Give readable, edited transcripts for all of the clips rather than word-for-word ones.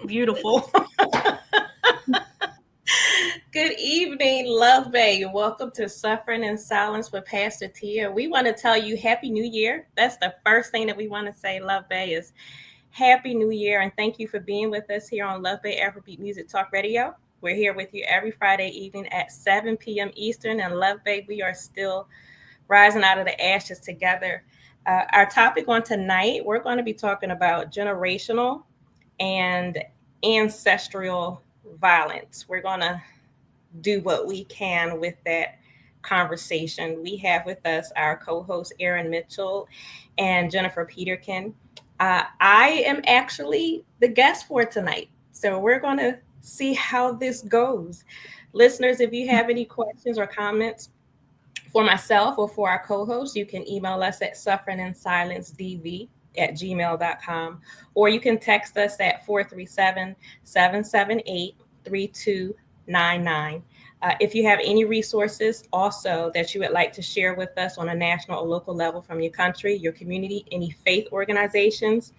Beautiful. Good evening, Love Bay. Welcome to Suffering in Silence with Pastor Tia. We want to tell you Happy New Year. That's the first thing that we want to say, Love Bay, is Happy New Year. And thank you for being with us here on Love Bay Afrobeat Music Talk Radio. We're here with you every Friday evening at 7 p.m. Eastern. And Love Bay, we are still rising out of the ashes together. Our topic on tonight, we're going to be talking about generational and ancestral violence. We're going to do what we can with that conversation. We have with us our co-host Erin Mitchell and Jennifer Peterkin. I am actually the guest for tonight, so we're going to see how this goes. Listeners, if you have any questions or comments for myself or for our co-host, you can email us at sufferinginsilencedv@gmail.com, or you can text us at 437-778-3299. If you have any resources also that you would like to share with us on a national or local level from your country, your community, any faith organizations,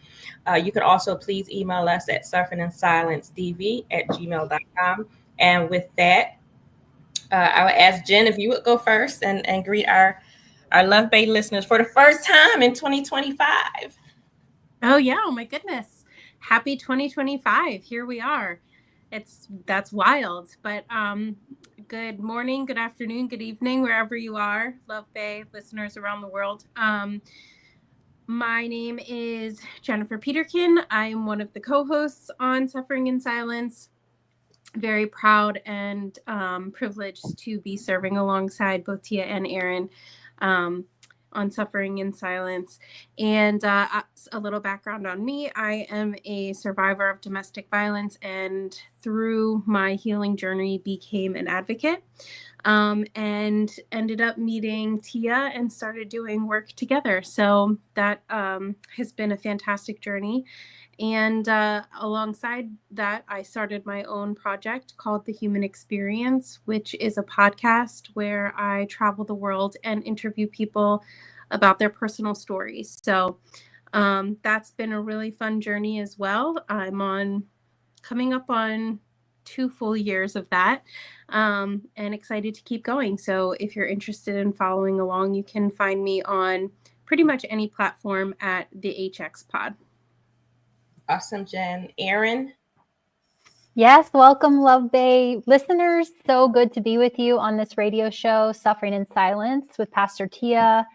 you can also please email us at sufferinginsilencedv@gmail.com. And with that, I would ask Jen if you would go first and greet our Love Bay listeners for the first time in 2025. Oh yeah, oh my goodness. Happy 2025. Here we are. That's wild. But good morning, good afternoon, good evening, wherever you are, Love Bay listeners around the world. My name is Jennifer Peterkin. I am one of the co-hosts on Suffering in Silence. Very proud and privileged to be serving alongside both Tia and Erin on Suffering in Silence. And a little background on me. I am a survivor of domestic violence, and through my healing journey became an advocate, and ended up meeting Tia and started doing work together. So that has been a fantastic journey. And alongside that, I started my own project called The Human Experience, which is a podcast where I travel the world and interview people about their personal stories. So that's been a really fun journey as well. I'm coming up on 2 full years of that, and excited to keep going. So if you're interested in following along, you can find me on pretty much any platform at the HX Pod. Awesome, Jen. Erin? Yes, welcome, Love Bay listeners. So good to be with you on this radio show, Suffering in Silence, with Pastor Tia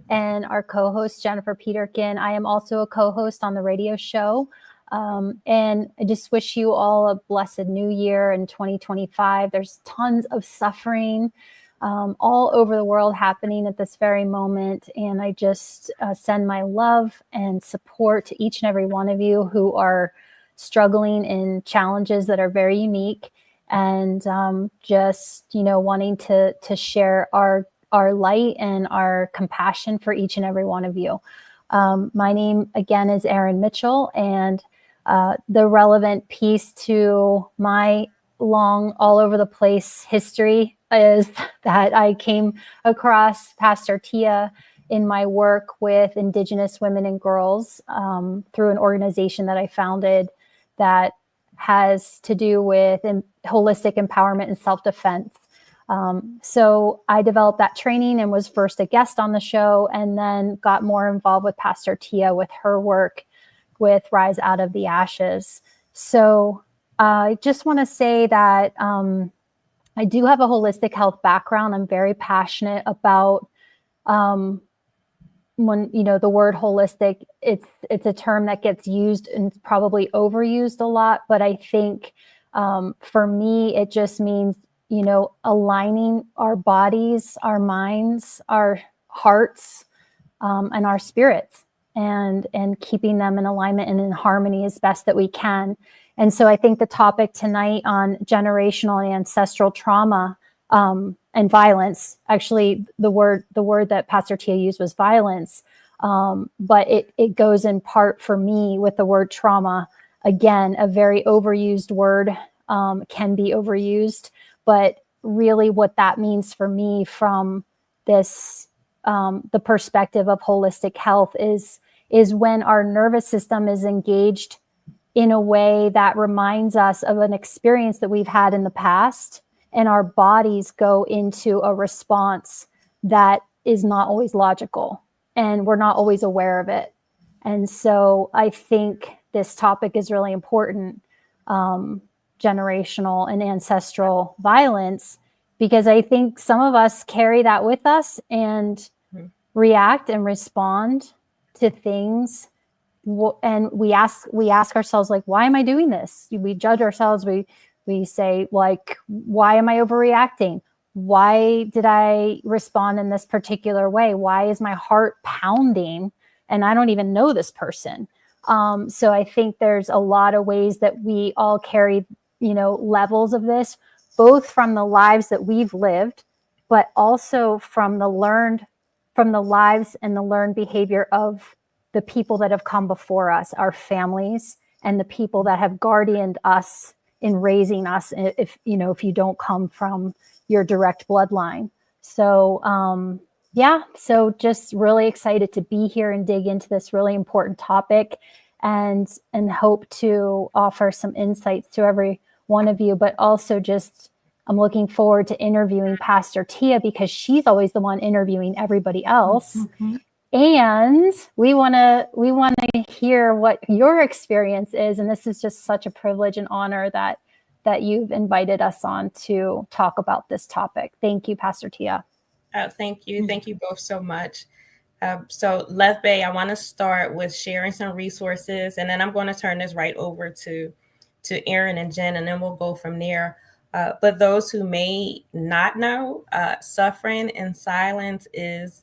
and our co-host, Jennifer Peterkin. I am also a co-host on the radio show. And I just wish you all a blessed new year in 2025. There's tons of suffering all over the world happening at this very moment. And I just send my love and support to each and every one of you who are struggling in challenges that are very unique, and just, wanting to share our light and our compassion for each and every one of you. My name again is Erin Mitchell, and the relevant piece to my long all over the place history is that I came across Pastor Tia in my work with Indigenous women and girls through an organization that I founded that has to do with holistic empowerment and self-defense. So I developed that training and was first a guest on the show, and then got more involved with Pastor Tia with her work with Rise Out of the Ashes. So I just want to say that I do have a holistic health background. I'm very passionate about when, the word holistic, it's a term that gets used and probably overused a lot. But I think for me, it just means, aligning our bodies, our minds, our hearts, and our spirits, and keeping them in alignment and in harmony as best that we can. And so I think the topic tonight on generational and ancestral trauma and violence, actually the word that Pastor Tia used was violence, but it goes in part for me with the word trauma. Again, a very overused word, can be overused, but really what that means for me from this, the perspective of holistic health is when our nervous system is engaged in a way that reminds us of an experience that we've had in the past, and our bodies go into a response that is not always logical, and we're not always aware of it. And so I think this topic is really important, generational and ancestral violence, because I think some of us carry that with us and react and respond to things, and we ask ourselves, like, why am I doing this? We judge ourselves. We say, like, why am I overreacting? Why did I respond in this particular way? Why is my heart pounding and I don't even know this person? So I think there's a lot of ways that we all carry, levels of this, both from the lives that we've lived, but also from the lives and the learned behavior of the people that have come before us, our families, and the people that have guardianed us in raising us, if you don't come from your direct bloodline. So so just really excited to be here and dig into this really important topic, and hope to offer some insights to every one of you, but also just I'm looking forward to interviewing Pastor Tia, because she's always the one interviewing everybody else. Mm-hmm. And we want to hear what your experience is. And this is just such a privilege and honor that you've invited us on to talk about this topic. Thank you, Pastor Tia. Thank you. Thank you both so much. So Love Bay, I want to start with sharing some resources, and then I'm going to turn this right over to Erin and Jen, and then we'll go from there. But those who may not know, Suffering in Silence is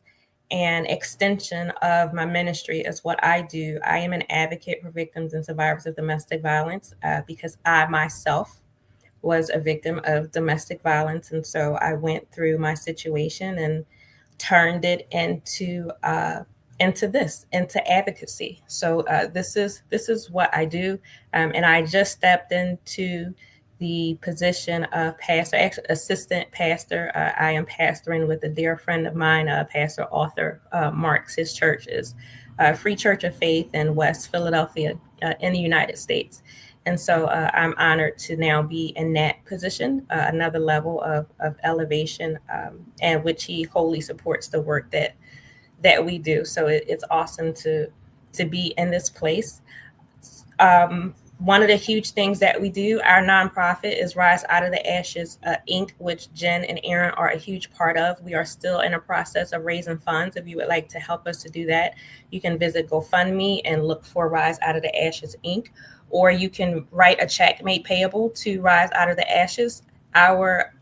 an extension of my ministry, is what I do. I am an advocate for victims and survivors of domestic violence, because I myself was a victim of domestic violence. And so I went through my situation and turned it into advocacy. So this is what I do. And I just stepped into the position of pastor, actually assistant pastor. I am pastoring with a dear friend of mine, Pastor Arthur Marks. His church is Free Church of Faith in West Philadelphia in the United States. And so I'm honored to now be in that position, another level of elevation, and which he wholly supports the work that we do. So it's awesome to be in this place. One of the huge things that we do, our nonprofit, is Rise Out of the Ashes, Inc., which Jen and Erin are a huge part of. We are still in a process of raising funds. If you would like to help us to do that, you can visit GoFundMe and look for Rise Out of the Ashes, Inc., or you can write a check made payable to Rise Out of the Ashes. Our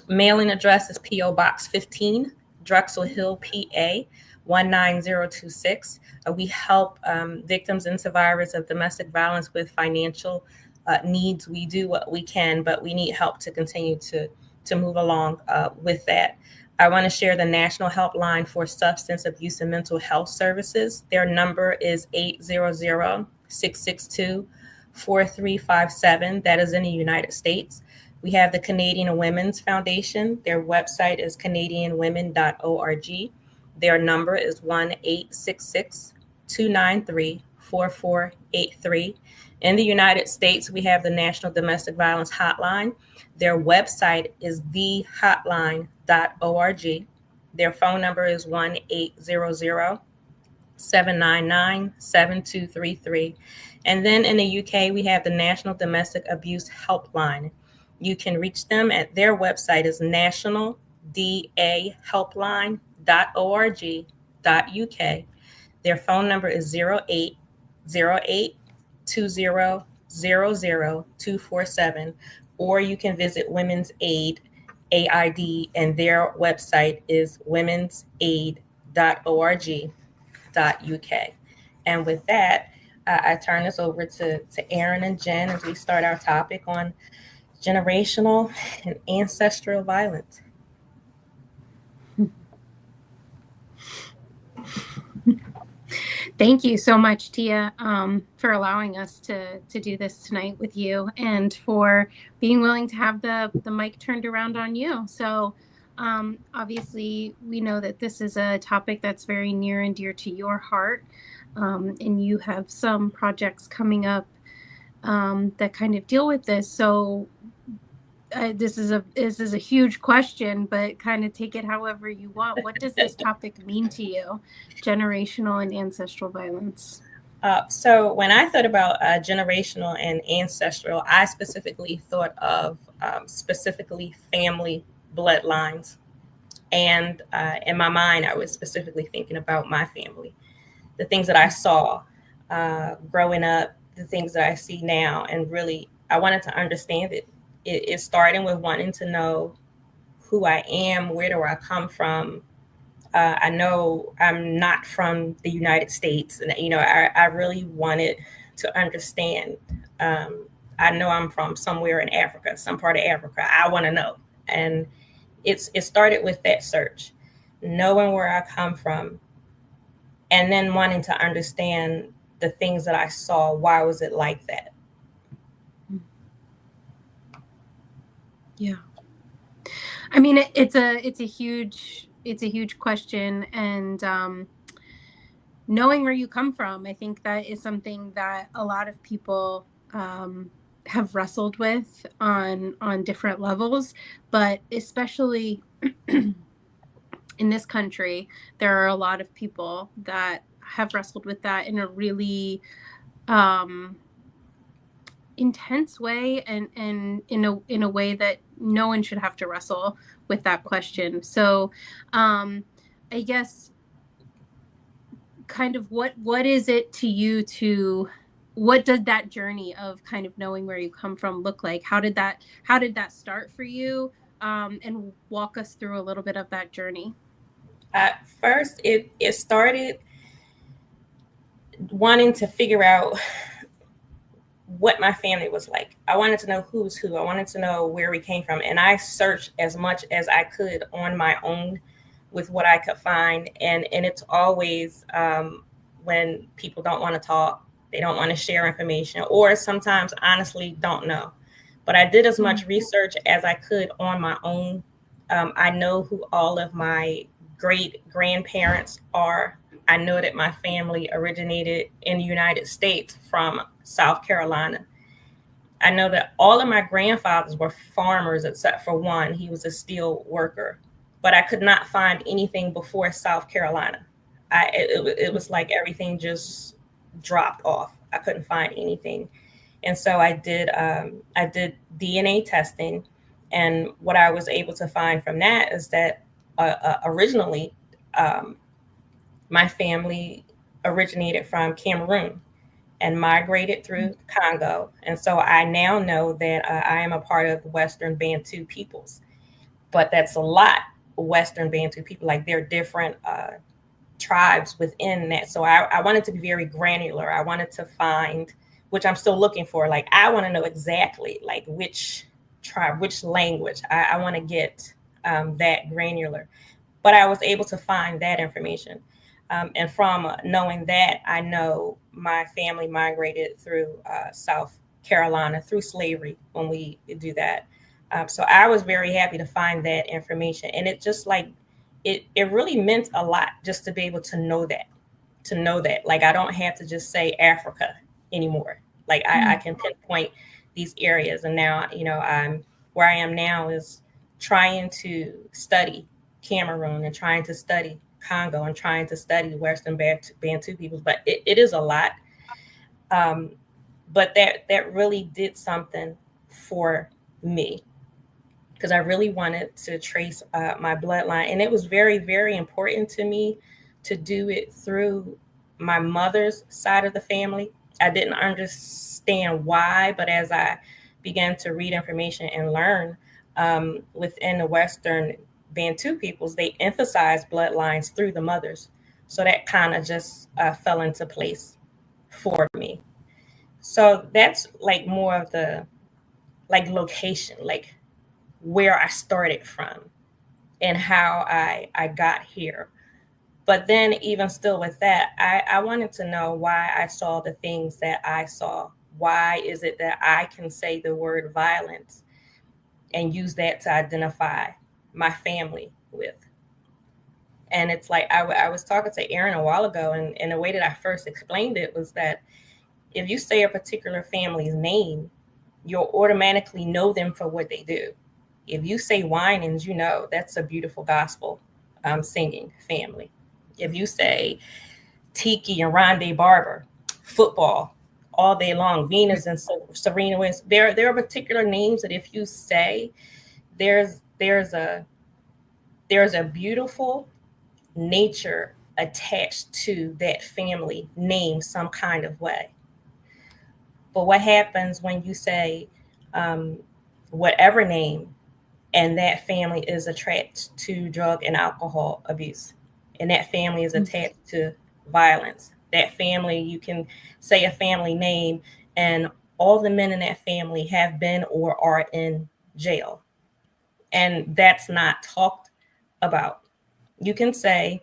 mailing address is P.O. Box 15, Drexel Hill, PA, 19026. We help victims and survivors of domestic violence with financial needs. We do what we can, but we need help to continue to move along with that. I want to share the National Helpline for Substance Abuse and Mental Health Services. Their number is 800-662-4357. That is in the United States. We have the Canadian Women's Foundation. Their website is canadianwomen.org. Their number is 1-866-293-4483. In the United States, we have the National Domestic Violence Hotline. Their website is thehotline.org. Their phone number is 1-800-799-7233. And then in the UK, we have the National Domestic Abuse Helpline. You can reach them at their website is nationaldahelpline.org.uk. Their phone number is 0808-2000-247, or you can visit Women's Aid, AID, and their website is womensaid.org.uk. And with that, I turn this over to Erin and Jen as we start our topic on generational and ancestral violence. Thank you so much, Tia, for allowing us to do this tonight with you, and for being willing to have the mic turned around on you. So obviously, we know that this is a topic that's very near and dear to your heart, and you have some projects coming up that kind of deal with this. So this is a huge question, but kind of take it however you want. What does this topic mean to you, generational and ancestral violence? So when I thought about generational and ancestral, I specifically thought of specifically family bloodlines. And in my mind, I was specifically thinking about my family, the things that I saw growing up, the things that I see now. And really, I wanted to understand it. It's starting with wanting to know who I am, where do I come from. I know I'm not from the United States, and I really wanted to understand. Um, I know I'm from somewhere in Africa, some part of Africa. I want to know, and it started with that search, knowing where I come from, and then wanting to understand the things that I saw. Why was it like that? Yeah. I mean, it's a huge question, and knowing where you come from, I think that is something that a lot of people have wrestled with on different levels, but especially in this country, there are a lot of people that have wrestled with that in a really um, intense way, and in a way that no one should have to wrestle with that question. So I guess kind of what is it to you to what does that journey of kind of knowing where you come from look like? How did that start for you? And walk us through a little bit of that journey. At first, it started wanting to figure out what my family was like. I wanted to know who's who. I wanted to know where we came from. And I searched as much as I could on my own with what I could find. And it's always when people don't want to talk, they don't want to share information, or sometimes honestly don't know. But I did as much research as I could on my own. I know who all of my great grandparents are. I know that my family originated in the United States from South Carolina. I know that all of my grandfathers were farmers except for one. He was a steel worker. But I could not find anything before South Carolina. It was like everything just dropped off. I couldn't find anything. And so I did DNA testing, and what I was able to find from that is that originally um, my family originated from Cameroon and migrated through Congo. And so I now know that I am a part of the Western Bantu peoples, but that's a lot of Western Bantu people. Like there are different tribes within that. So I wanted to be very granular. I wanted to find, which I'm still looking for, like I want to know exactly like which tribe, which language. I want to get that granular. But I was able to find that information. And from knowing that, I know my family migrated through South Carolina through slavery when we do that. So I was very happy to find that information. And it just like, it really meant a lot just to be able to know that. Like, I don't have to just say Africa anymore. Like, I can pinpoint these areas. And now, where I am now is trying to study Cameroon and trying to study Congo and trying to study Western Bantu peoples, but it is a lot. Um, but that really did something for me because I really wanted to trace my bloodline, and it was very, very important to me to do it through my mother's side of the family. I didn't understand why, but as I began to read information and learn within the Western Bantu peoples, they emphasize bloodlines through the mothers. So that kind of just fell into place for me. So that's like more of the like location, like where I started from and how I got here. But then, even still with that, I wanted to know why I saw the things that I saw. Why is it that I can say the word violence and use that to identify my family with? And it's like I was talking to Erin a while ago, and the way that I first explained it was that if you say a particular family's name, you'll automatically know them for what they do. If you say Winans, you know that's a beautiful gospel singing family. If you say Tiki and Rondé Barber, football all day long, Venus and Serena Williams, there are particular names that if you say, there's there's a there's a beautiful nature attached to that family name some kind of way. But what happens when you say um, whatever name and that family is attached to drug and alcohol abuse, and that family is attached to violence? That family, you can say a family name, and all the men in that family have been or are in jail. And that's not talked about. You can say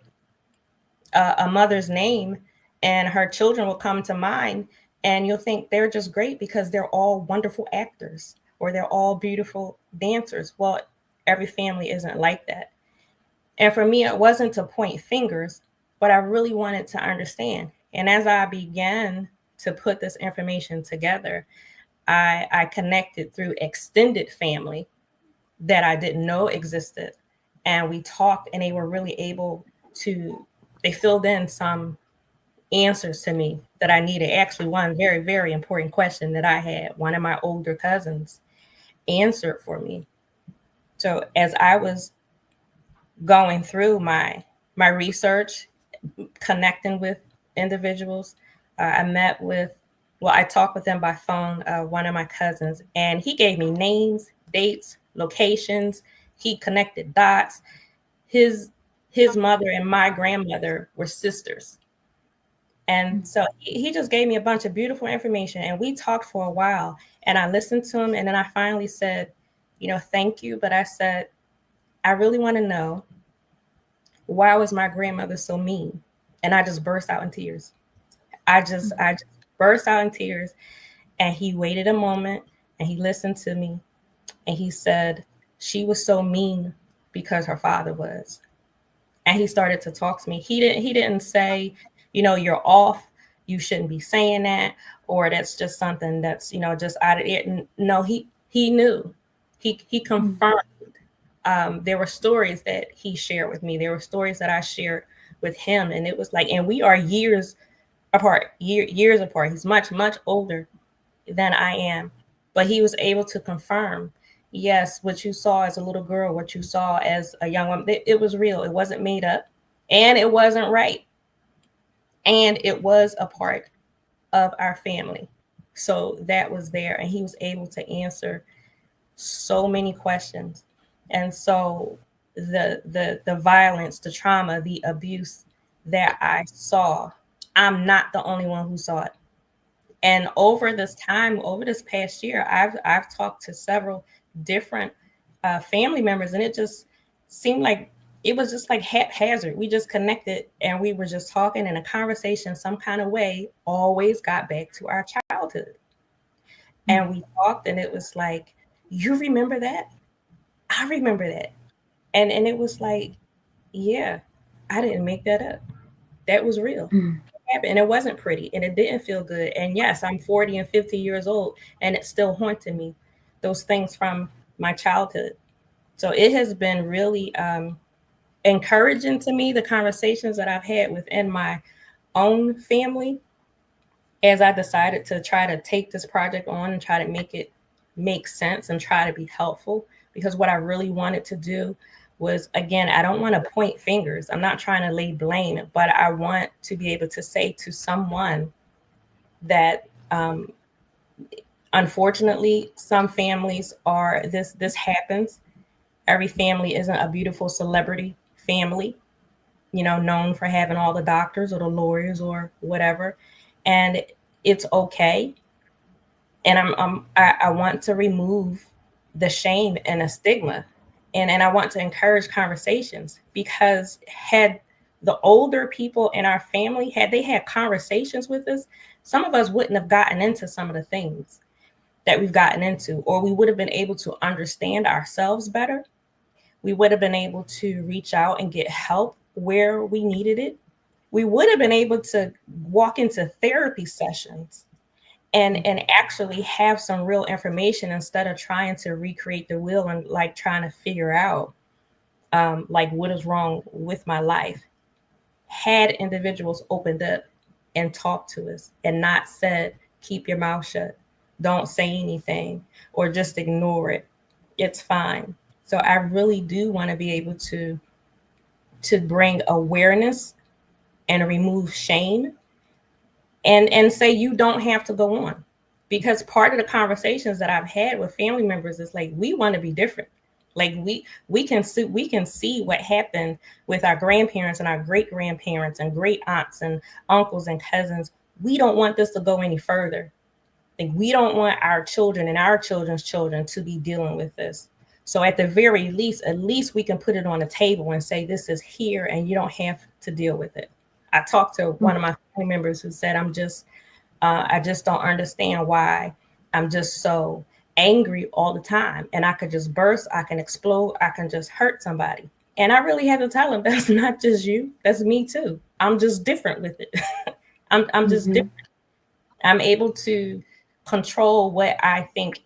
a mother's name and her children will come to mind, and you'll think they're just great because they're all wonderful actors or they're all beautiful dancers. Well, every family isn't like that. And for me, it wasn't to point fingers, but I really wanted to understand. And as I began to put this information together, I connected through extended family that I didn't know existed. And we talked, and they were really able to, they filled in some answers to me that I needed. Actually, one very, very important question that I had, one of my older cousins answered for me. So as I was going through my research, connecting with individuals, I met with, well, I talked with them by phone, one of my cousins, and he gave me names, dates, locations. He connected dots. His his mother and my grandmother were sisters. And so he just gave me a bunch of beautiful information, and we talked for a while, and I listened to him, and then I finally said, thank you. But I said, I really want to know, why was my grandmother so mean? And I just burst out in tears. I just burst out in tears. And he waited a moment and he listened to me, and he said, she was so mean because her father was. And he started to talk to me. He didn't say, you're off, you shouldn't be saying that, or that's just something that's, just out of it. No, he knew. He confirmed. There were stories that he shared with me. There were stories that I shared with him, and it was like, and we are years apart, years apart. He's much, much older than I am, but he was able to confirm, yes, what you saw as a little girl, what you saw as a young woman, it was real. It wasn't made up, and it wasn't right, and it was a part of our family. So that was there, and he was able to answer so many questions. And so the violence, the trauma, the abuse that I saw, I'm not the only one who saw it. And over this time, over this past year, I've talked to several different family members, and it just seemed like it was just like haphazard. We just connected, and we were just talking, and a conversation, some kind of way, always got back to our childhood. And we talked, and it was like, you remember that? I remember that. And it was like, yeah, I didn't make that up. That was real. And it wasn't pretty, and it didn't feel good. And yes, I'm 40 and 50 years old, and it's still haunting me, those things from my childhood. So it has been really encouraging to me, the conversations that I've had within my own family, as I decided to try to take this project on and try to make it make sense and try to be helpful. Because what I really wanted to do was, again, I don't want to point fingers. I'm not trying to lay blame, but I want to be able to say to someone that unfortunately, some families are, this happens. Every family isn't a beautiful celebrity family, known for having all the doctors or the lawyers or whatever. And it's okay. And I want to remove the shame and the stigma. And I want to encourage conversations, because had the older people in our family, had they had conversations with us, some of us wouldn't have gotten into some of the things that we've gotten into, or we would have been able to understand ourselves better. We would have been able to reach out and get help where we needed it. We would have been able to walk into therapy sessions and actually have some real information instead of trying to recreate the wheel and like trying to figure out like what is wrong with my life. Had individuals opened up and talked to us and not said, keep your mouth shut, don't say anything, or just ignore it, it's fine. So I really do want to be able to bring awareness and remove shame and say you don't have to go on. Because part of the conversations that I've had with family members is like, we want to be different. Like we can see what happened with our grandparents and our great grandparents and great aunts and uncles and cousins. We don't want this to go any further. Like we don't want our children and our children's children to be dealing with this. So at the very least, at least we can put it on the table and say this is here and you don't have to deal with it. I talked to one of my family members who said, I just don't understand why I'm just so angry all the time. And I could just burst, I can explode, I can just hurt somebody. And I really had to tell him that's not just you, that's me too. I'm just different with it. I'm just different. I'm able to control what I think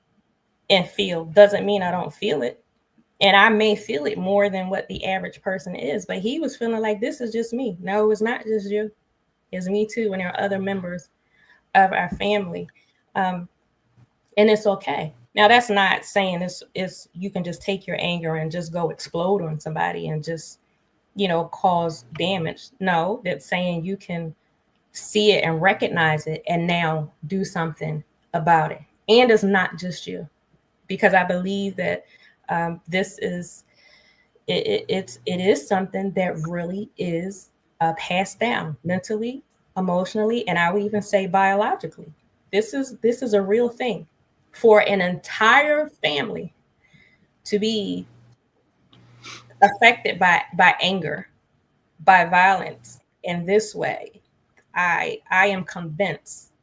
and feel. Doesn't mean I don't feel it. And I may feel it more than what the average person is, but he was feeling like this is just me. No, it's not just you. It's me too. And there are other members of our family. And it's okay. Now that's not saying it's you can just take your anger and just go explode on somebody and just, cause damage. No, that's saying you can see it and recognize it and now do something about it. And it's not just you, because I believe that this is it is something that really is passed down mentally, emotionally, and I would even say biologically. This is a real thing for an entire family to be affected by anger, by violence in this way. I am convinced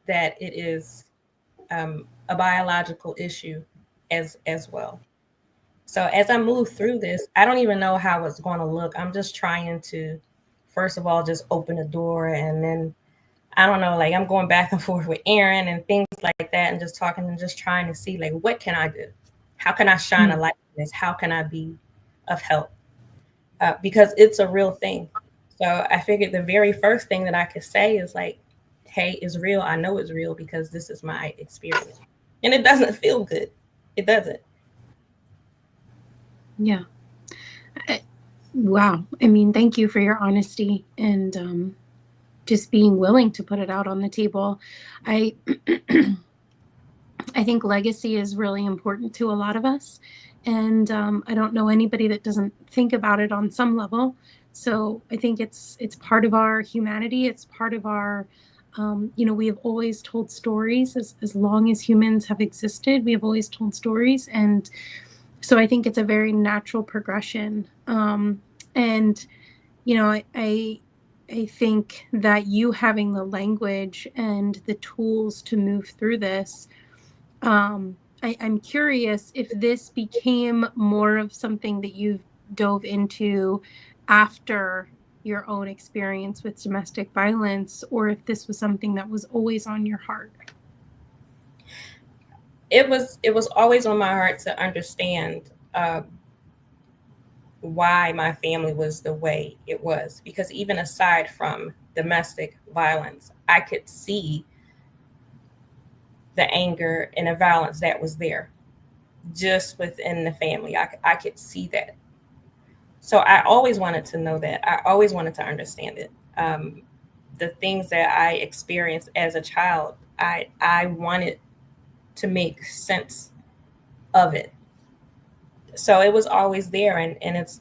that it is a biological issue as well. So as I move through this, I don't even know how it's going to look. I'm just trying to, first of all, just open the door, and then I don't know, like I'm going back and forth with Erin and things like that, and just talking and just trying to see like what can I do? How can I shine a light on this? How can I be of help? Because it's a real thing. So I figured the very first thing that I could say is like, hey, it's real. I know it's real because this is my experience. And it doesn't feel good. It doesn't. Yeah. Wow. I mean, thank you for your honesty and just being willing to put it out on the table. I I think legacy is really important to a lot of us. And I don't know anybody that doesn't think about it on some level. So I think it's part of our humanity. It's part of our, we have always told stories as long as humans have existed. We have always told stories. And so I think it's a very natural progression. And, I think that you having the language and the tools to move through this, I'm curious if this became more of something that you've dove into after your own experience with domestic violence, or if this was something that was always on your heart. It was always on my heart to understand why my family was the way it was, because even aside from domestic violence, I could see the anger and the violence that was there just within the family. I could see that. So I always wanted to know that. I always wanted to understand it. The things that I experienced as a child, I wanted to make sense of it. So it was always there, and it's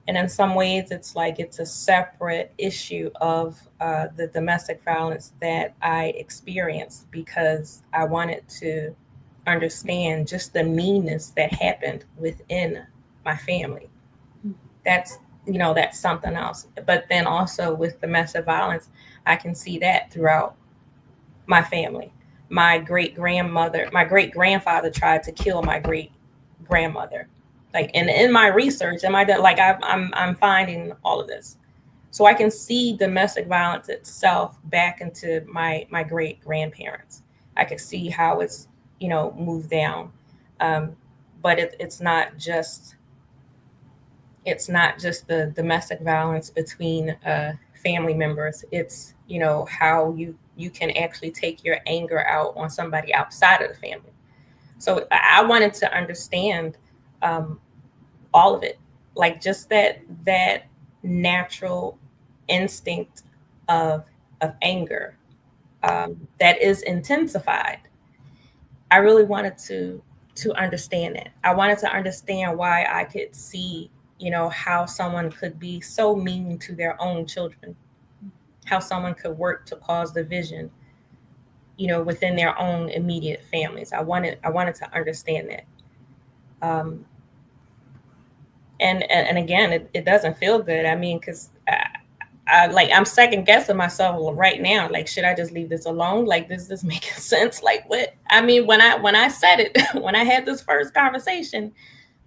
and in some ways it's like it's a separate issue of the domestic violence that I experienced, because I wanted to understand just the meanness that happened within my family. That's that's something else. But then also with domestic violence, I can see that throughout my family. My great grandfather tried to kill my great grandmother. Like, and in my research, I'm finding all of this, so I can see domestic violence itself back into my great grandparents. I could see how it's, moved down. Um, but it's not just the domestic violence between family members. It's, how you can actually take your anger out on somebody outside of the family. So I wanted to understand um, all of it, like just that natural instinct of anger that is intensified. I really wanted to understand it. I wanted to understand why I could see, how someone could be so mean to their own children, how someone could work to cause division, within their own immediate families. I wanted to understand that. And again, it doesn't feel good. I mean, because I'm second guessing myself right now. Like, should I just leave this alone? Like, this making sense? Like, what? I mean, when I said it, when I had this first conversation,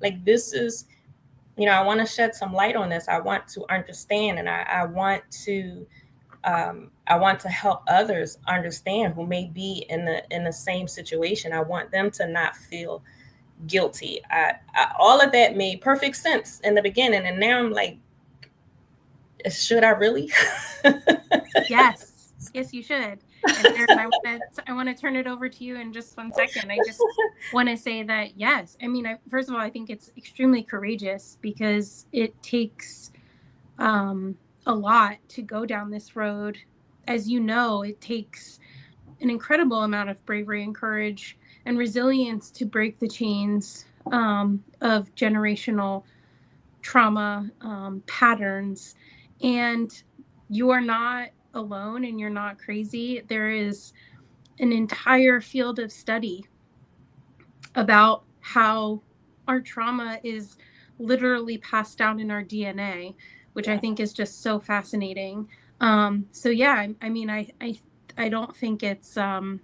like, this is, I want to shed some light on this. I want to understand, and I want to help others understand who may be in the same situation. I want them to not feel guilty. All of that made perfect sense in the beginning, and now I'm like, should I really? Yes, you should. And Erin, I want to turn it over to you in just 1 second. I just want to say that yes. I mean, first of all, I think it's extremely courageous because it takes a lot to go down this road. As you know, it takes an incredible amount of bravery and courage and resilience to break the chains of generational trauma patterns. And you are not alone and you're not crazy. There is an entire field of study about how our trauma is literally passed down in our DNA, which I think is just so fascinating. So yeah, I mean, I don't think it's, I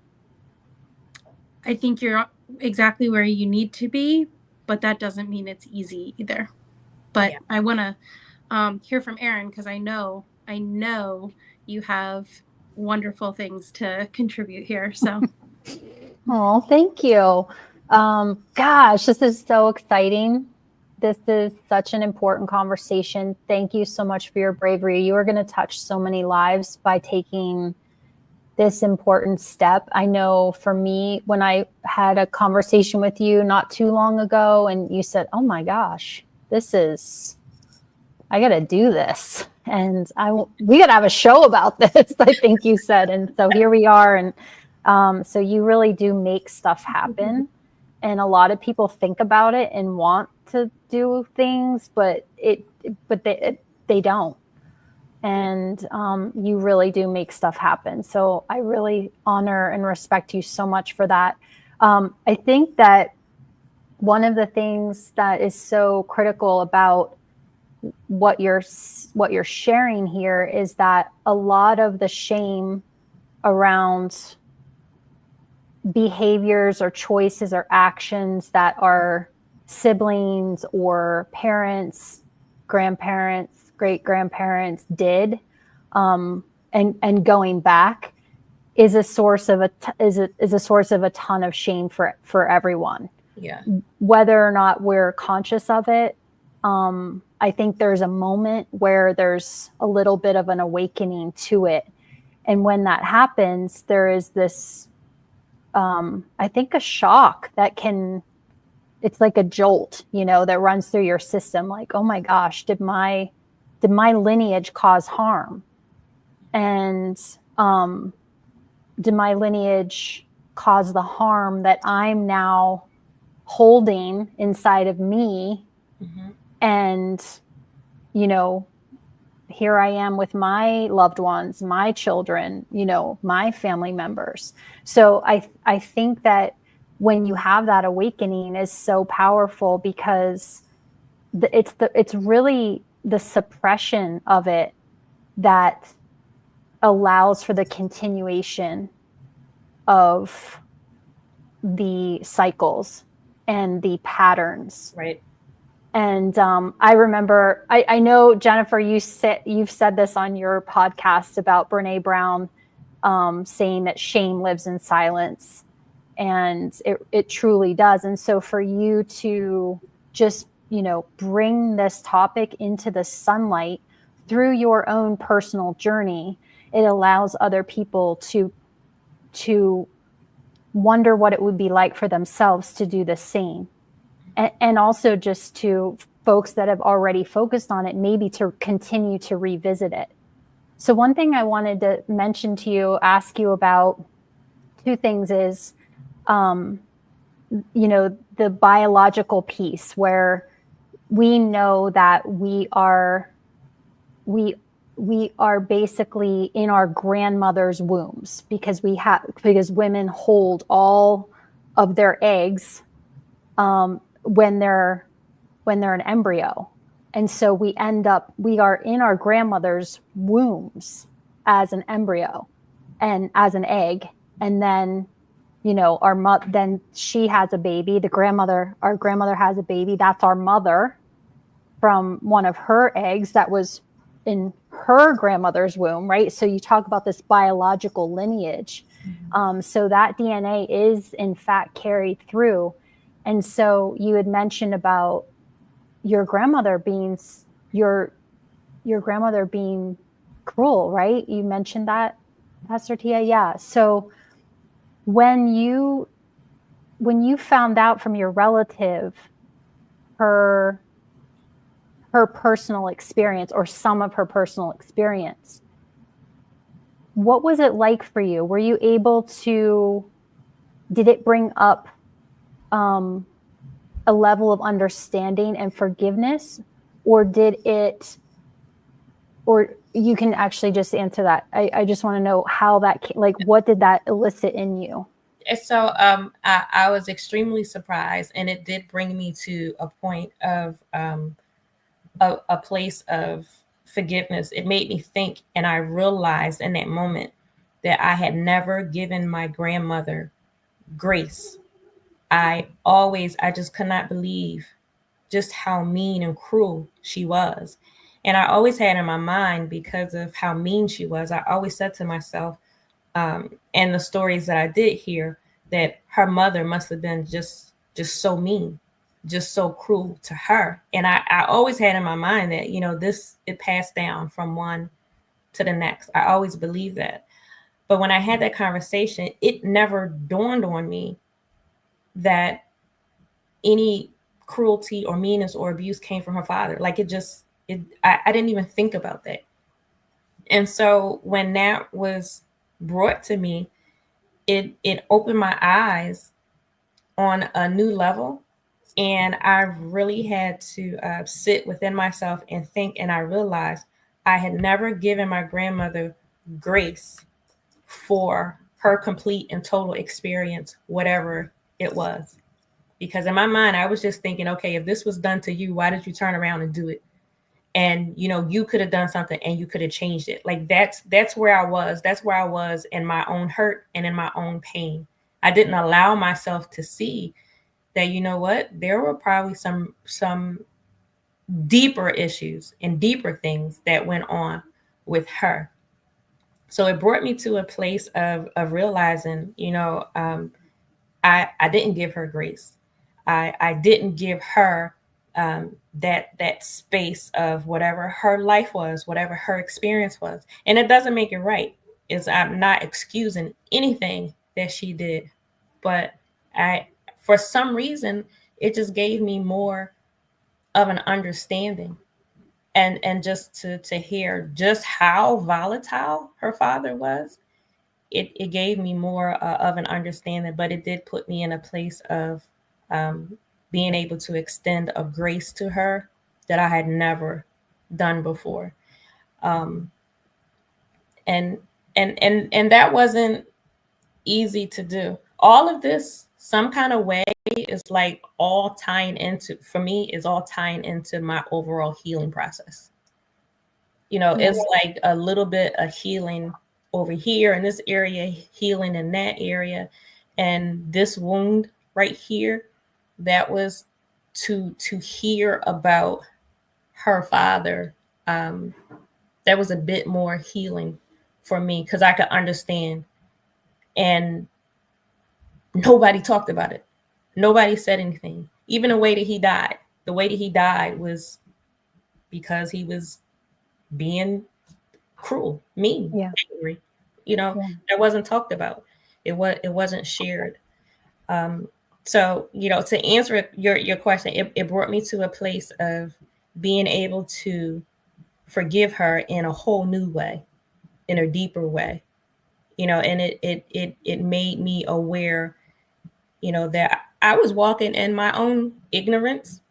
think you're exactly where you need to be, but that doesn't mean it's easy either. But yeah. I want to hear from Erin because I know you have wonderful things to contribute here. So, oh, thank you. Gosh, this is so exciting. This is such an important conversation. Thank you so much for your bravery. You are going to touch so many lives by taking this important step. I know for me, when I had a conversation with you not too long ago, and you said, oh my gosh, I got to do this. And we got to have a show about this, I think you said. And so here we are. And so you really do make stuff happen. And a lot of people think about it and want to do things, but they don't. And you really do make stuff happen. So I really honor and respect you so much for that. I think that one of the things that is so critical about what you're sharing here is that a lot of the shame around behaviors or choices or actions that our siblings or parents, grandparents, great-grandparents did, and going back is a source of a ton of shame for everyone. Yeah. Whether or not we're conscious of it, I think there's a moment where there's a little bit of an awakening to it. And when that happens, there is this, I think, a shock it's like a jolt, that runs through your system. Like, oh my gosh, did my lineage cause harm? And did my lineage cause the harm that I'm now holding inside of me? Mm-hmm. And, here I am with my loved ones, my children, my family members. So I think that when you have that awakening is so powerful because it's really the suppression of it that allows for the continuation of the cycles and the patterns. Right. And I remember, I know, Jennifer, you've said this on your podcast about Brene Brown, saying that shame lives in silence. And it truly does. And so for you to just, bring this topic into the sunlight through your own personal journey, it allows other people to wonder what it would be like for themselves to do the same. And also just to folks that have already focused on it, maybe to continue to revisit it. So one thing I wanted to mention to you, ask you about, two things is, the biological piece, where we know that we are basically in our grandmother's wombs, because women hold all of their eggs when they're an embryo. And so we are in our grandmother's wombs as an embryo and as an egg. And then, then she has a baby. Our grandmother has a baby. That's our mother from one of her eggs that was in her grandmother's womb, right? So you talk about this biological lineage. So that DNA is in fact carried through. And so you had mentioned about your grandmother being cruel, right? You mentioned that, Pastor Tia. Yeah. So when you found out from your relative her personal experience, or some of her personal experience, what was it like for you? Were you able to, did it bring up a level of understanding and forgiveness, or you can actually just answer that. I just want to know how that, what did that elicit in you? So I was extremely surprised, and it did bring me to a point of a place of forgiveness. It made me think, and I realized in that moment that I had never given my grandmother grace. I just could not believe just how mean and cruel she was. And I always had in my mind, because of how mean she was, I always said to myself, and the stories that I did hear, that her mother must have been just so mean, just so cruel to her. And I always had in my mind that, it passed down from one to the next. I always believed that. But when I had that conversation, it never dawned on me that any cruelty or meanness or abuse came from her father. Like I didn't even think about that. And so when that was brought to me, it opened my eyes on a new level. And I really had to sit within myself and think. And I realized I had never given my grandmother grace for her complete and total experience, whatever it was. Because in my mind, I was just thinking, okay, if this was done to you, why did you turn around and do it? And you could have done something and you could have changed it. Like that's where I was. That's where I was in my own hurt and in my own pain. I didn't allow myself to see that, what, there were probably some deeper issues and deeper things that went on with her. So it brought me to a place of realizing, I didn't give her grace. I didn't give her that space of whatever her life was, whatever her experience was. And it doesn't make it right. I'm not excusing anything that she did, but for some reason, it just gave me more of an understanding, and just to hear just how volatile her father was. It gave me more of an understanding, but it did put me in a place of being able to extend a grace to her that I had never done before. And that wasn't easy to do. All of this, some kind of way, is like all tying into, for me, is all tying into my overall healing process. It's like a little bit of healing over here in this area, healing in that area. And this wound right here, that was to hear about her father. That was a bit more healing for me because I could understand. And nobody talked about it. Nobody said anything. Even the way that he died. The way that he died was because he was being cruel, mean, angry. That wasn't talked about. It wasn't shared. So, to answer your question, it brought me to a place of being able to forgive her in a whole new way, in a deeper way. And it made me aware, that I was walking in my own ignorance.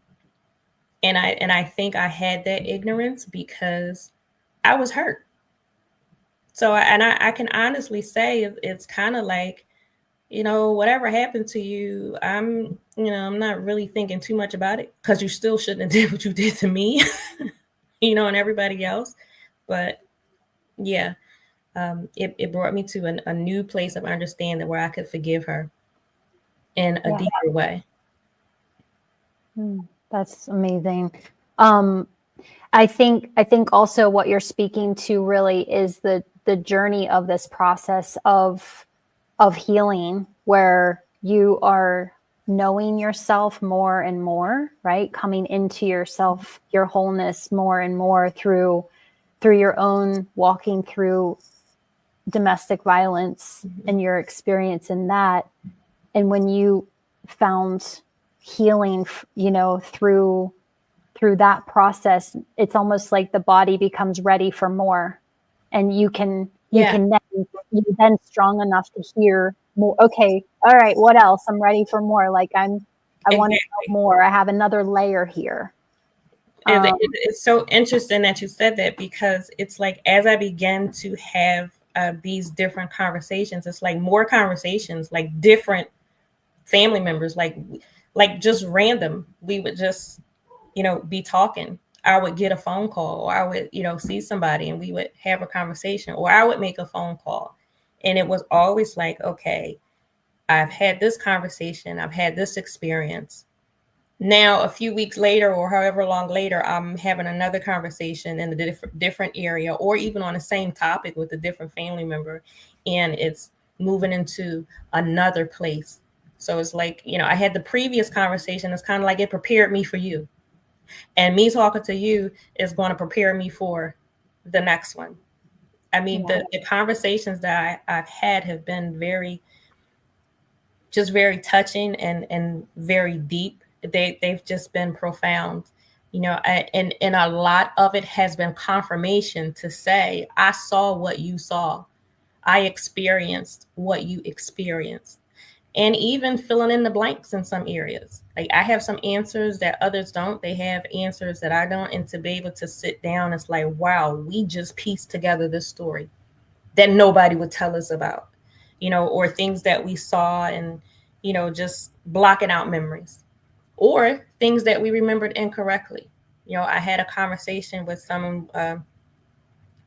And I think I had that ignorance because I was hurt. So, I can honestly say it's kind of like, whatever happened to you, I'm not really thinking too much about it because you still shouldn't have did what you did to me, and everybody else. But yeah, it brought me to a new place of understanding where I could forgive her in a deeper way. That's amazing. I think also what you're speaking to really is the journey of this process of healing, where you are knowing yourself more and more, right? Coming into yourself, your wholeness more and more through your own walking through domestic violence and your experience in that. And when you found healing, through that process, it's almost like the body becomes ready for more, and you can then strong enough to hear more. Okay, all right, what else? I'm ready for more. Like I want to know more. I have another layer here. It's so interesting that you said that, because it's like as I began to have these different conversations, it's like more conversations, like different family members, like just random. We would just, be talking. I would get a phone call, or I would, see somebody and we would have a conversation, or I would make a phone call. And it was always like, okay, I've had this conversation, I've had this experience. Now, a few weeks later, or however long later, I'm having another conversation in a different area, or even on the same topic with a different family member, and it's moving into another place. So it's like, I had the previous conversation. It's kind of like it prepared me for you, and me talking to you is going to prepare me for the next one. I mean, the conversations that I've had have been very touching and very deep. They've just been profound, and a lot of it has been confirmation to say, I saw what you saw, I experienced what you experienced, and even filling in the blanks in some areas. Like I have some answers that others don't. They have answers that I don't, and to be able to sit down, it's like, wow, we just pieced together this story that nobody would tell us about, or things that we saw, and just blocking out memories, or things that we remembered incorrectly. I had a conversation with someone.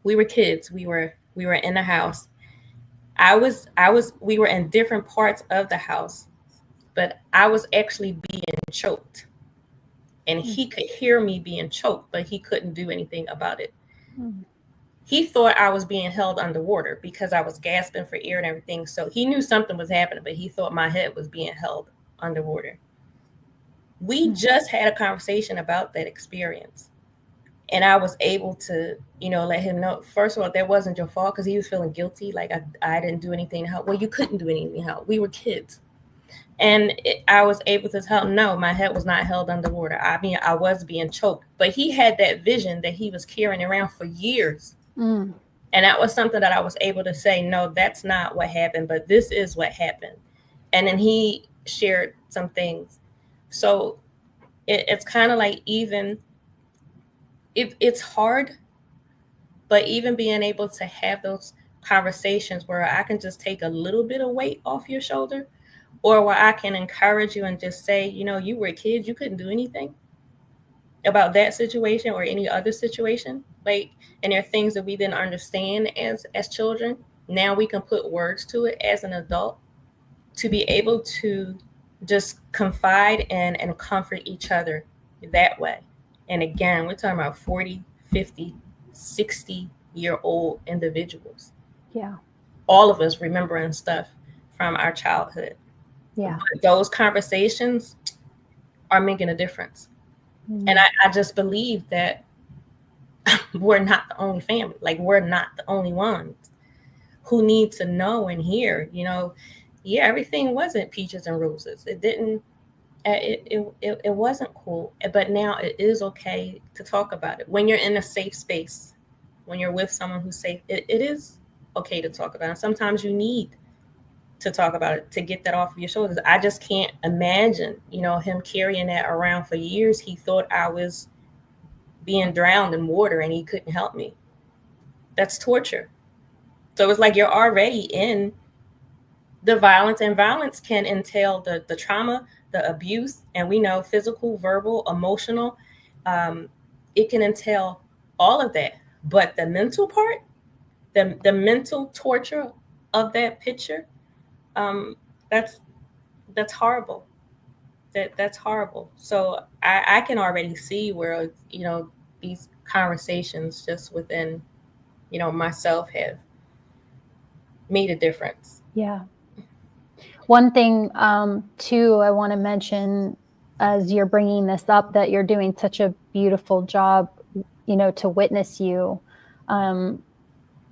We were kids. We were in the house. We were in different parts of the house, but I was actually being choked, and he could hear me being choked, but he couldn't do anything about it. He thought I was being held underwater because I was gasping for air and everything. So he knew something was happening, but he thought my head was being held underwater. We just had a conversation about that experience. And I was able to, let him know, first of all, that wasn't your fault, because he was feeling guilty. Like I didn't do anything to help. Well, you couldn't do anything to help. We were kids. And I was able to tell him, no, my head was not held underwater. I mean, I was being choked. But he had that vision that he was carrying around for years. And that was something that I was able to say, no, that's not what happened, but this is what happened. And then he shared some things. So it's kind of like, even it's hard, but even being able to have those conversations where I can just take a little bit of weight off your shoulder, or where I can encourage you and just say, you were a kid, you couldn't do anything about that situation or any other situation. Like, and there are things that we didn't understand as children. Now we can put words to it as an adult, to be able to just confide and comfort each other that way. And again, we're talking about 40, 50, 60-year-old individuals. Yeah. All of us remembering stuff from our childhood. Yeah. But those conversations are making a difference. Mm. And I just believe that we're not the only family. Like, we're not the only ones who need to know and hear, yeah, everything wasn't peaches and roses. It didn't, it wasn't cool. But now it is okay to talk about it. When you're in a safe space, when you're with someone who's safe, it is okay to talk about it. And sometimes you need to talk about it to get that off of your shoulders. I just can't imagine, him carrying that around for years. He thought I was being drowned in water and he couldn't help me. That's torture. So it's like you're already in the violence, and violence can entail the trauma, the abuse, and we know physical, verbal, emotional. Um, it can entail all of that. But the mental part, the mental torture of that picture, um, that's that's horrible. That's horrible. So I can already see where these conversations just within myself have made a difference. Yeah. One thing, too, I want to mention as you're bringing this up, that you're doing such a beautiful job, to witness you,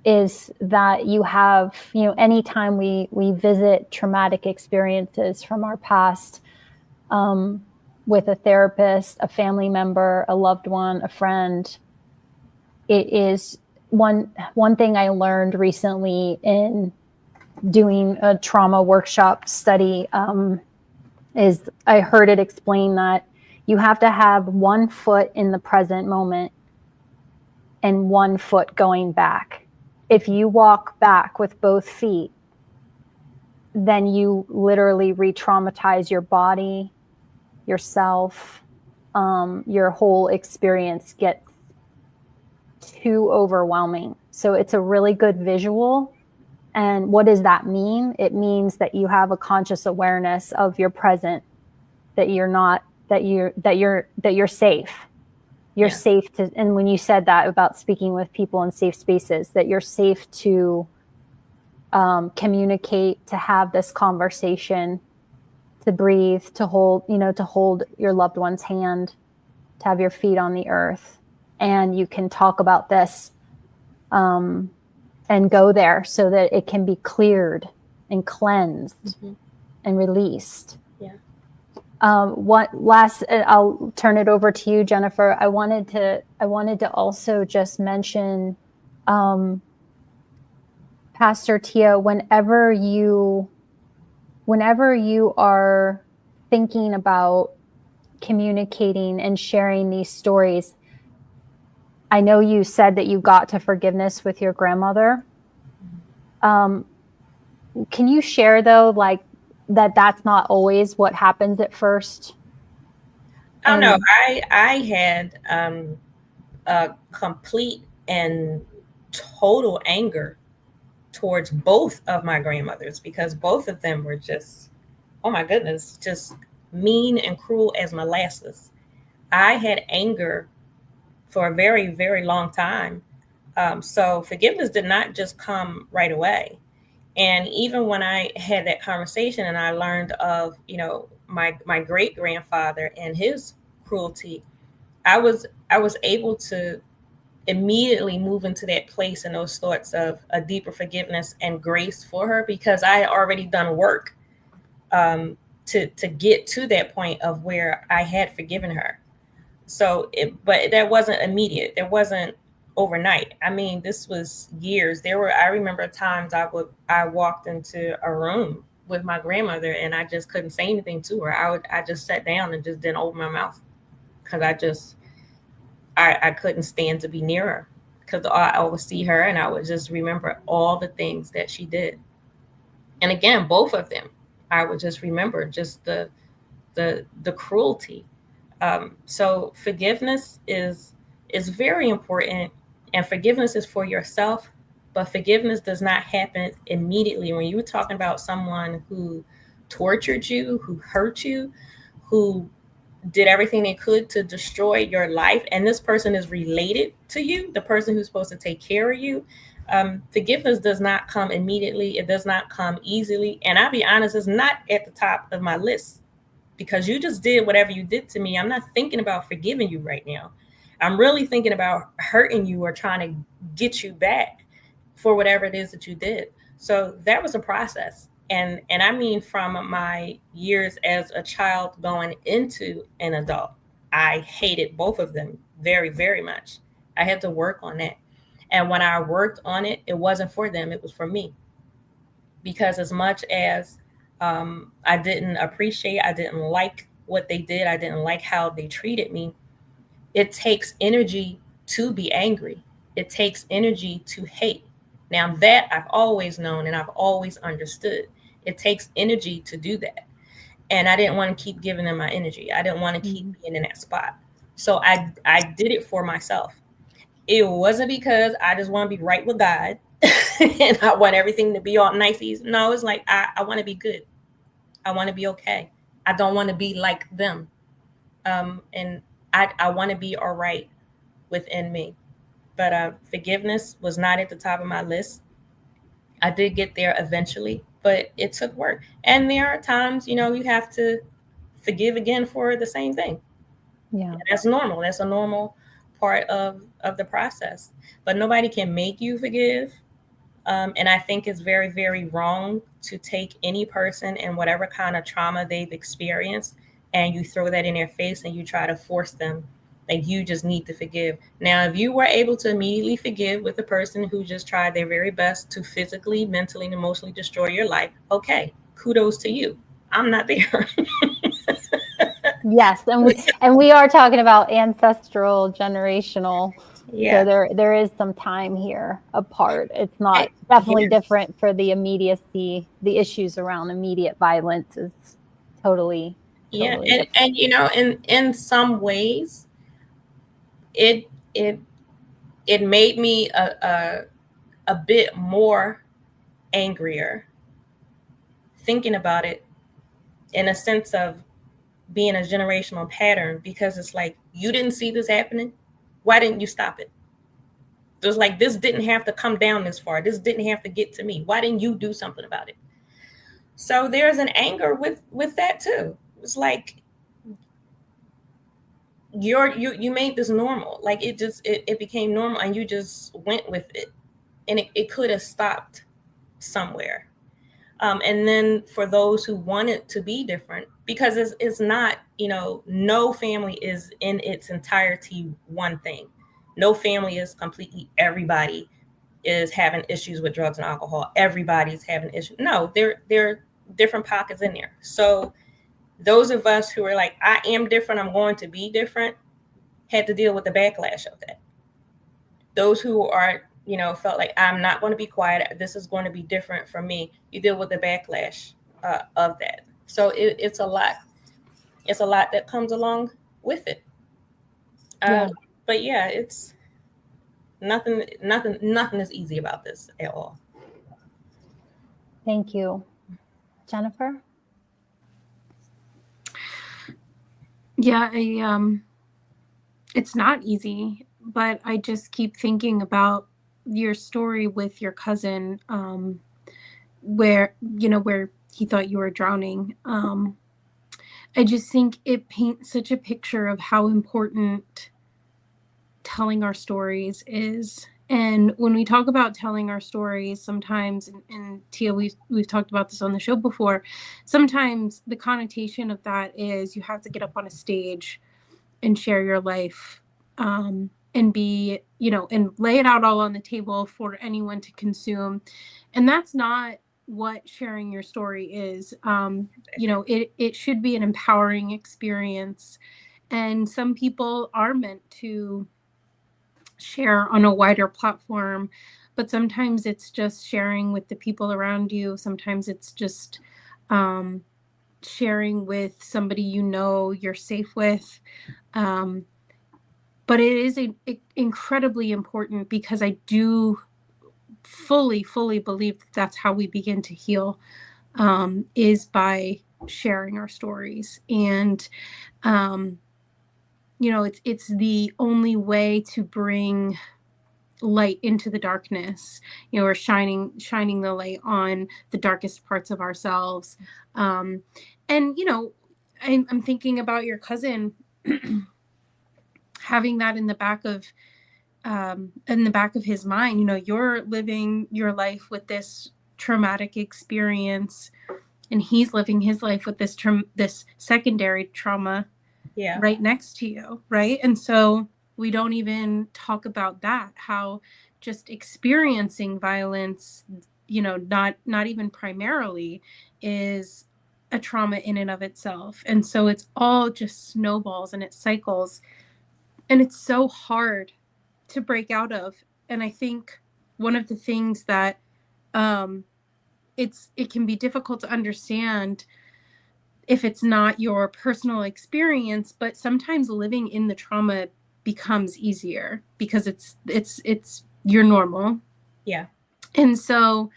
is that you have, anytime we visit traumatic experiences from our past, with a therapist, a family member, a loved one, a friend, it is one thing I learned recently in doing a trauma workshop study, is I heard it explain that you have to have 1 foot in the present moment and 1 foot going back. If you walk back with both feet, then you literally re-traumatize your body, yourself, your whole experience gets too overwhelming. So it's a really good visual. And what does that mean? It means that you have a conscious awareness of your present, that you're not, that you're safe. You're safe to, and when you said that about speaking with people in safe spaces, that you're safe to communicate, to have this conversation, to breathe, to hold your loved one's hand, to have your feet on the earth, and you can talk about this and go there so that it can be cleared and cleansed and released. What last? I'll turn it over to you, Jennifer. I wanted to also just mention, Pastor Tia, whenever you are thinking about communicating and sharing these stories, I know you said that you got to forgiveness with your grandmother. Can you share, though, like that's not always what happens at first? I don't know. I had a complete and total anger towards both of my grandmothers, because both of them were just, oh my goodness, just mean and cruel as molasses. I had anger for a very, very long time. So forgiveness did not just come right away. And even when I had that conversation and I learned of, my great grandfather and his cruelty, I was able to immediately move into that place and those thoughts of a deeper forgiveness and grace for her, because I had already done work to get to that point of where I had forgiven her. So, but that wasn't immediate. That wasn't overnight. I mean, this was years. I remember times I walked into a room with my grandmother and I just couldn't say anything to her. I just sat down and just didn't open my mouth, because I couldn't stand to be near her, because I would see her and I would just remember all the things that she did. And again, both of them, I would just remember just the cruelty. So forgiveness is very important, and forgiveness is for yourself. But forgiveness does not happen immediately. When you were talking about someone who tortured you, who hurt you, who did everything they could to destroy your life, and this person is related to you, the person who's supposed to take care of you, Forgiveness does not come immediately. It does not come easily. And I'll be honest, it's not at the top of my list because you just did whatever you did to me. I'm not thinking about forgiving you right now. I'm really thinking about hurting you or trying to get you back for whatever it is that you did. So that was a process. And I mean from my years as a child going into an adult, I hated both of them very, very much. I had to work on that. And when I worked on it, it wasn't for them, it was for me. Because as much as I didn't appreciate, I didn't like what they did, I didn't like how they treated me, it takes energy to be angry. It takes energy to hate. Now, that I've always known and I've always understood. It takes energy to do that. And I didn't want to keep giving them my energy. I didn't want to keep being in that spot. So I did it for myself. It wasn't because I just want to be right with God and I want everything to be all nice, easy. No, it's like I want to be good. I want to be okay. I don't want to be like them. And I want to be all right within me. But forgiveness was not at the top of my list. I did get there eventually, but it took work. And there are times, you have to forgive again for the same thing. Yeah. And that's normal. That's a normal part of the process. But nobody can make you forgive. And I think it's very, very wrong to take any person and whatever kind of trauma they've experienced and you throw that in their face and you try to force them. Like you just need to forgive. Now, if you were able to immediately forgive with a person who just tried their very best to physically, mentally, and emotionally destroy your life, okay, kudos to you. I'm not there. Yes, and we are talking about ancestral, generational. Yeah. So there is some time here apart. It's not definitely Yes. different for the immediacy. The issues around immediate violence is totally Yeah. totally And different. in some ways, it it it made me a bit more angrier thinking about it in a sense of being a generational pattern because it's like you didn't see this happening, why didn't you stop it? It was like this didn't have to come down this far, this didn't have to get to me, why didn't you do something about it? So there's an anger with that too. It's like you made this normal, like it became normal and you just went with it, and it could have stopped somewhere. And then for those who want it to be different, because it's not, no family is in its entirety one thing. No family is completely everybody is having issues with drugs and alcohol. Everybody's having issues. No, there are different pockets in there. So those of us who are like, I am different, I'm going to be different, had to deal with the backlash of that. Those who are, felt like I'm not going to be quiet, this is going to be different from me, you deal with the backlash of that. So it's a lot. It's a lot that comes along with it. Yeah. But yeah, it's nothing is easy about this at all. Thank you, Jennifer. Yeah, it's not easy, but I just keep thinking about your story with your cousin, where he thought you were drowning. I just think it paints such a picture of how important telling our stories is. And when we talk about telling our stories, sometimes, and Tia, we've talked about this on the show before, sometimes the connotation of that is you have to get up on a stage and share your life, and be, and lay it out all on the table for anyone to consume. And that's not what sharing your story is. It should be an empowering experience. And some people are meant to share on a wider platform, but sometimes it's just sharing with the people around you. Sometimes it's just sharing with somebody you're safe with. But it is incredibly important because I do fully believe that that's how we begin to heal, is by sharing our stories. And it's the only way to bring light into the darkness. We're shining the light on the darkest parts of ourselves. And I'm thinking about your cousin having that in the back of his mind. You're living your life with this traumatic experience, and he's living his life with this secondary trauma right next to you, right? And so we don't even talk about that, how just experiencing violence, not even primarily, is a trauma in and of itself. And so it's all just snowballs and it cycles, and it's so hard to break out of. And I think one of the things that it can be difficult to understand if it's not your personal experience, but sometimes living in the trauma becomes easier because it's your normal. Yeah. And so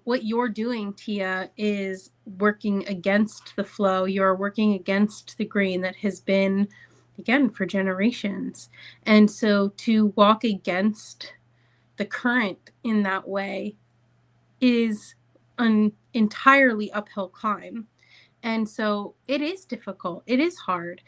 what you're doing, Tia, is working against the flow. You're working against the grain that has been, again, for generations. And so to walk against the current in that way is an entirely uphill climb. And so it is difficult. It is hard.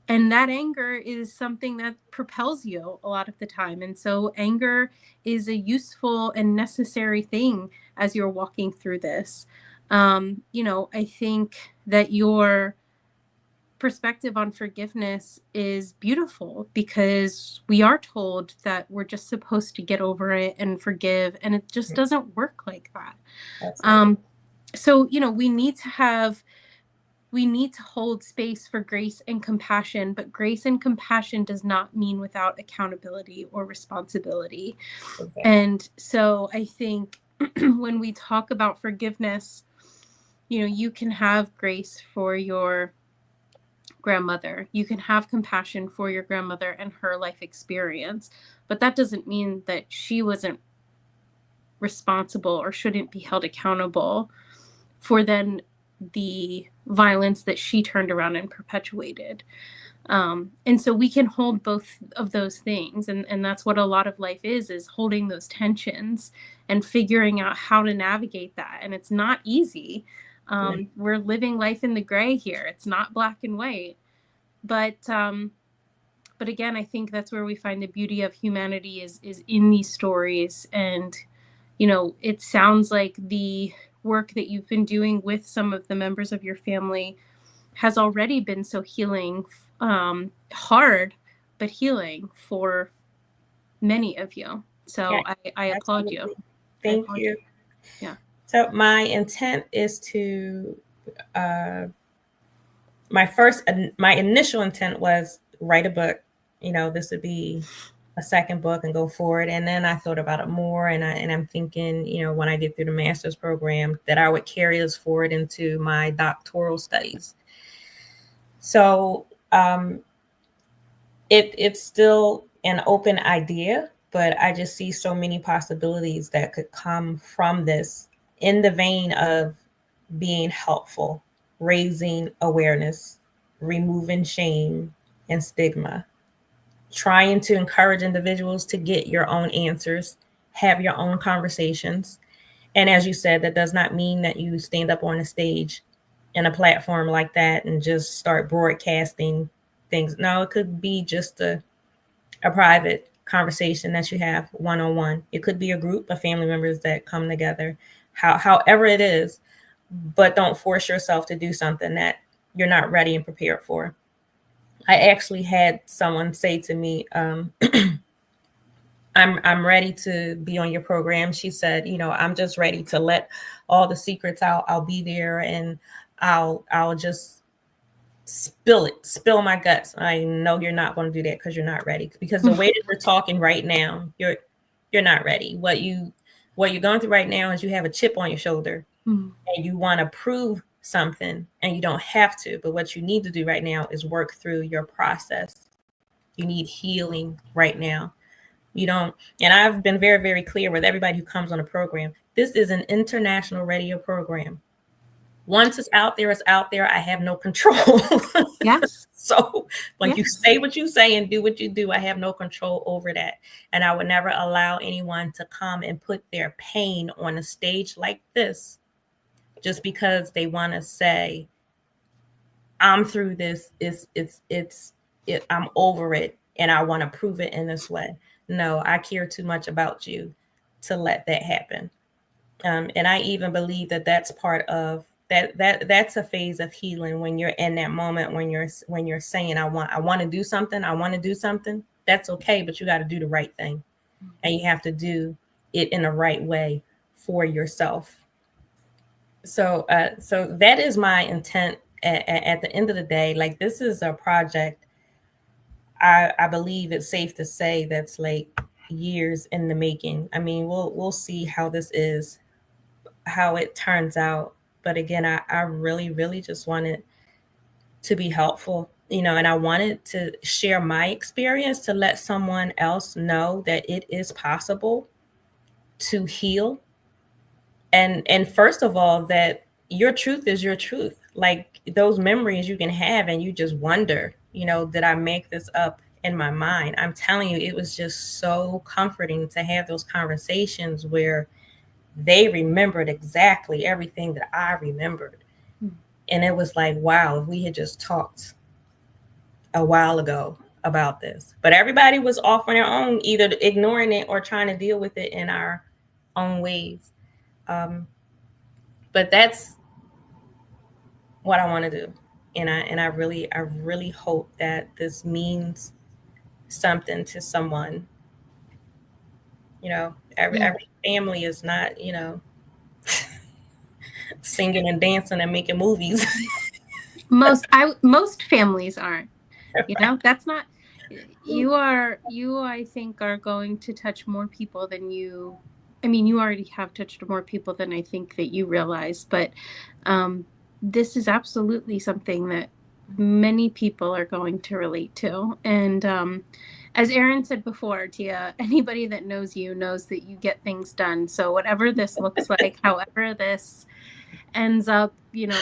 And that anger is something that propels you a lot of the time. And so anger is a useful and necessary thing as you're walking through this. I think that your perspective on forgiveness is beautiful, because we are told that we're just supposed to get over it and forgive, and it just doesn't work like that. So we need to hold space for grace and compassion, but grace and compassion does not mean without accountability or responsibility. Okay. And so I think when we talk about forgiveness, you can have grace for your grandmother. You can have compassion for your grandmother and her life experience, but that doesn't mean that she wasn't responsible or shouldn't be held accountable for then the violence that she turned around and perpetuated. And so we can hold both of those things. And that's what a lot of life is holding those tensions and figuring out how to navigate that. And it's not easy. We're living life in the gray here. It's not black and white. But again, I think that's where we find the beauty of humanity is in these stories. And, it sounds like the work that you've been doing with some of the members of your family has already been so healing, hard, but healing for many of you. So yeah, I applaud you. Thank you. Yeah. So my intent is to, my initial intent was write a book. This would be a second book and go forward. And then I thought about it more, and I'm thinking, when I get through the master's program, that I would carry this forward into my doctoral studies. So it's still an open idea, but I just see so many possibilities that could come from this, in the vein of being helpful, raising awareness, removing shame and stigma, trying to encourage individuals to get your own answers, have your own conversations. And as you said, that does not mean that you stand up on a stage in a platform like that and just start broadcasting things. No, it could be just a private conversation that you have one-on-one. It could be a group of family members that come together, however it is, but don't force yourself to do something that you're not ready and prepared for. I actually had someone say to me, I'm ready to be on your program. She said, I'm just ready to let all the secrets out. I'll be there and I'll just spill my guts. I know you're not going to do that because you're not ready. Because the way that we're talking right now, you're not ready. What you're going through right now is you have a chip on your shoulder and you want to prove something, and you don't have to. But what you need to do right now is work through your process. You need healing right now. You don't, and I've been very, very clear with everybody who comes on a program. This is an international radio program. once it's out there, it's out there. I have no control. Yes. So when Yes. you say what you say and do what you do, I have no control over that. And I would never allow anyone to come and put their pain on a stage like this just because they want to say, I'm through this. I'm over it, and I want to prove it in this way. No, I care too much about you to let that happen. And I even believe that that's part of that's a phase of healing when you're in that moment when you're saying I want to do something, I want to do something. That's okay, but you got to do the right thing, and you have to do it in the right way for yourself. So that is my intent at the end of the day. Like, this is a project, I believe it's safe to say, that's like years in the making. I mean, we'll see how it turns out. But again, I really, really just wanted to be helpful, and I wanted to share my experience to let someone else know that it is possible to heal. And first of all, that your truth is your truth. Like, those memories you can have and you just wonder, did I make this up in my mind? I'm telling you, it was just so comforting to have those conversations where they remembered exactly everything that I remembered. And it was like, wow, if we had just talked a while ago about this. But everybody was off on their own, either ignoring it or trying to deal with it in our own ways. But that's what I want to do. And I really hope that this means something to someone. Every family is not, singing and dancing and making movies. Most families aren't. That's not. You I think, are going to touch more people than you. I mean, you already have touched more people than I think that you realize. But this is absolutely something that many people are going to relate to. And as Erin said before, Tia, anybody that knows you knows that you get things done. So whatever this looks like, however this ends up,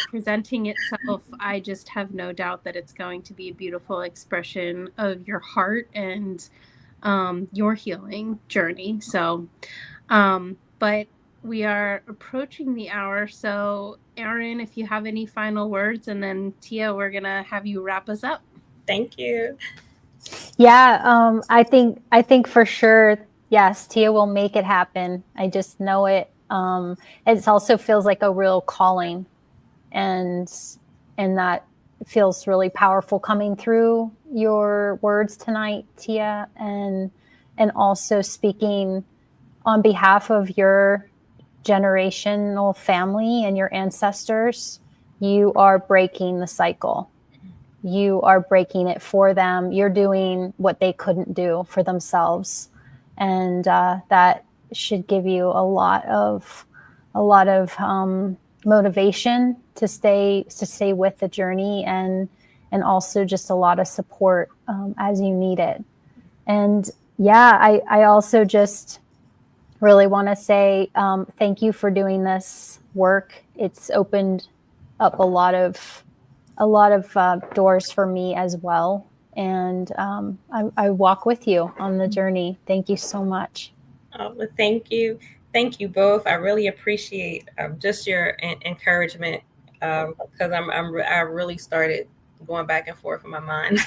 presenting itself, I just have no doubt that it's going to be a beautiful expression of your heart and your healing journey. So, but we are approaching the hour. So, Erin, if you have any final words, and then Tia, we're going to have you wrap us up. Thank you. Yeah, I think for sure, yes, Tia will make it happen. I just know it. It also feels like a real calling, and that feels really powerful coming through your words tonight, Tia, and also speaking on behalf of your generational family and your ancestors. You are breaking the cycle. You are breaking it for them. You're doing what they couldn't do for themselves, and that should give you a lot of motivation to stay with the journey, and also just a lot of support as you need it. And yeah, I also just really want to say thank you for doing this work. It's opened up a lot of doors for me as well. And I walk with you on the journey. Thank you so much. Well, thank you. Thank you both. I really appreciate just your encouragement, because I really started going back and forth in my mind.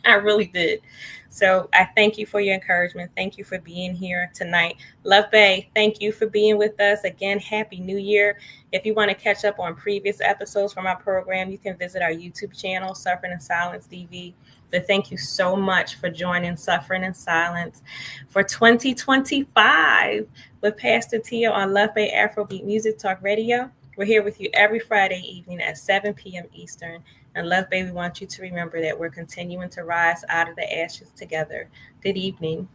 I really did. So I thank you for your encouragement. Thank you for being here tonight. Love Bay, thank you for being with us. Again, Happy New Year. If you want to catch up on previous episodes from our program, you can visit our YouTube channel, Suffering in Silence DV. But thank you so much for joining Suffering in Silence for 2025 with Pastor Tia on Love Bay Afrobeat Music Talk Radio. We're here with you every Friday evening at 7 p.m. Eastern. And Love Bay, we want you to remember that we're continuing to rise out of the ashes together. Good evening.